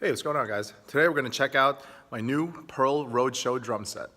Hey, what's going on, guys? Today we're going to check out my new Pearl Roadshow Drum Set.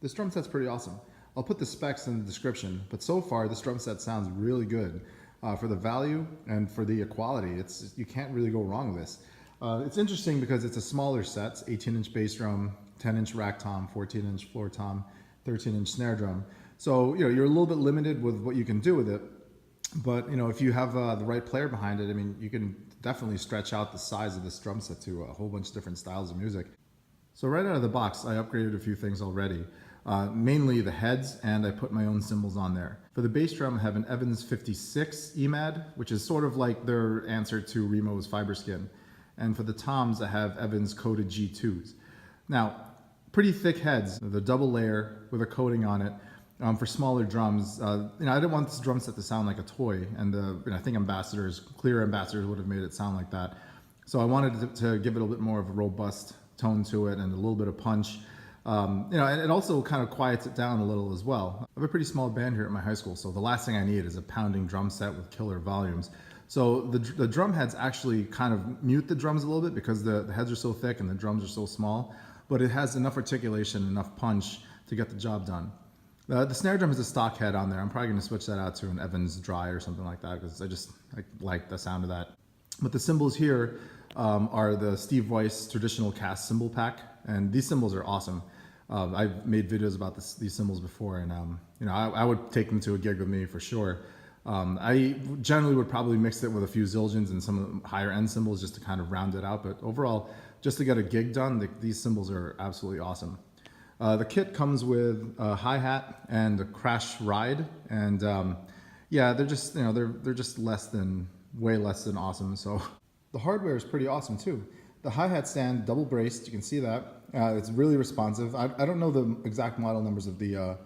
This drum set's pretty awesome. I'll put the specs in the description, but so far this drum set sounds really good for the value and for the quality. You can't really go wrong with this. It's interesting because it's a smaller set, 18-inch bass drum, 10-inch rack tom, 14-inch floor tom, 13-inch snare drum. So you're a little bit limited with what you can do with it. But if you have the right player behind it, I mean, you can definitely stretch out the size of this drum set to a whole bunch of different styles of music. So right out of the box, I upgraded a few things already. Mainly the heads, and I put my own cymbals on there. For the bass drum, I have an Evans 56 EMAD, which is sort of like their answer to Remo's Fiberskin. And for the toms, I have Evans coated G2s. Now, pretty thick heads, the double layer with a coating on it. For smaller drums, I didn't want this drum set to sound like a toy, and I think clear ambassadors would have made it sound like that. So I wanted to give it a bit more of a robust tone to it and a little bit of punch. And it also kind of quiets it down a little as well. I have a pretty small band here at my high school, so the last thing I need is a pounding drum set with killer volumes. So the drum heads actually kind of mute the drums a little bit because the heads are so thick and the drums are so small, but it has enough articulation, enough punch to get the job done. The snare drum has a stock head on there. I'm probably going to switch that out to an Evans Dry or something like that because I like the sound of that. But the cymbals here are the Steve Weiss traditional cast cymbal pack, and these cymbals are awesome. I've made videos about these cymbals before, and I would take them to a gig with me for sure. I generally would probably mix it with a few Zildjians and some of the higher end cymbals just to kind of round it out, but overall, just to get a gig done, these cymbals are absolutely awesome. The kit comes with a hi-hat and a crash ride, and yeah, they're just they're just way less than awesome. So the hardware is pretty awesome too. The hi-hat stand, double braced, you can see that. It's really responsive. I don't know the exact model numbers of the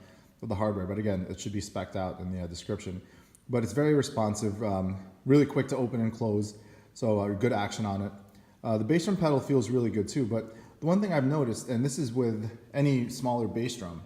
hardware, but again, it should be spec'd out in the description. But it's very responsive, really quick to open and close, so good action on it. The bass drum pedal feels really good too, but the one thing I've noticed, and this is with any smaller bass drum,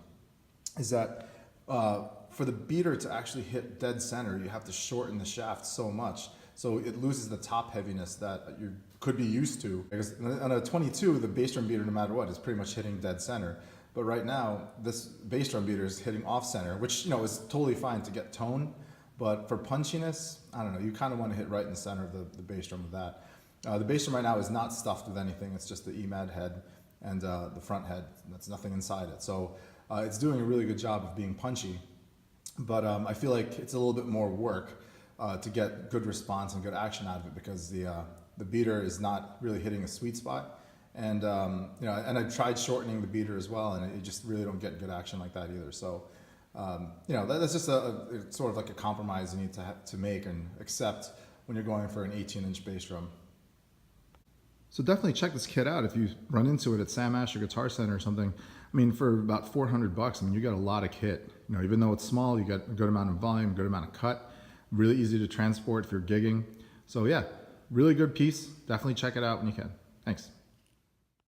is that for the beater to actually hit dead center, you have to shorten the shaft so much. So it loses the top heaviness that you could be used to. Because on a 22, the bass drum beater, no matter what, is pretty much hitting dead center. But right now, this bass drum beater is hitting off center, which is totally fine to get tone. But for punchiness, I don't know, you kind of want to hit right in the center of the bass drum with that. The bass drum right now is not stuffed with anything. It's just the EMAD head and the front head. That's nothing inside it. So it's doing a really good job of being punchy. But I feel like it's a little bit more work to get good response and good action out of it because the beater is not really hitting a sweet spot, and and I tried shortening the beater as well, and you just really don't get good action like that either. So that's just it's sort of like a compromise you need to make and accept when you're going for an 18-inch bass drum. So definitely check this kit out if you run into it at Sam Ash or Guitar Center or something. I mean, for about $400, I mean, you got a lot of kit. Even though it's small, you got a good amount of volume, good amount of cut. Really easy to transport if you're gigging. So yeah, really good piece. Definitely check it out when you can. Thanks.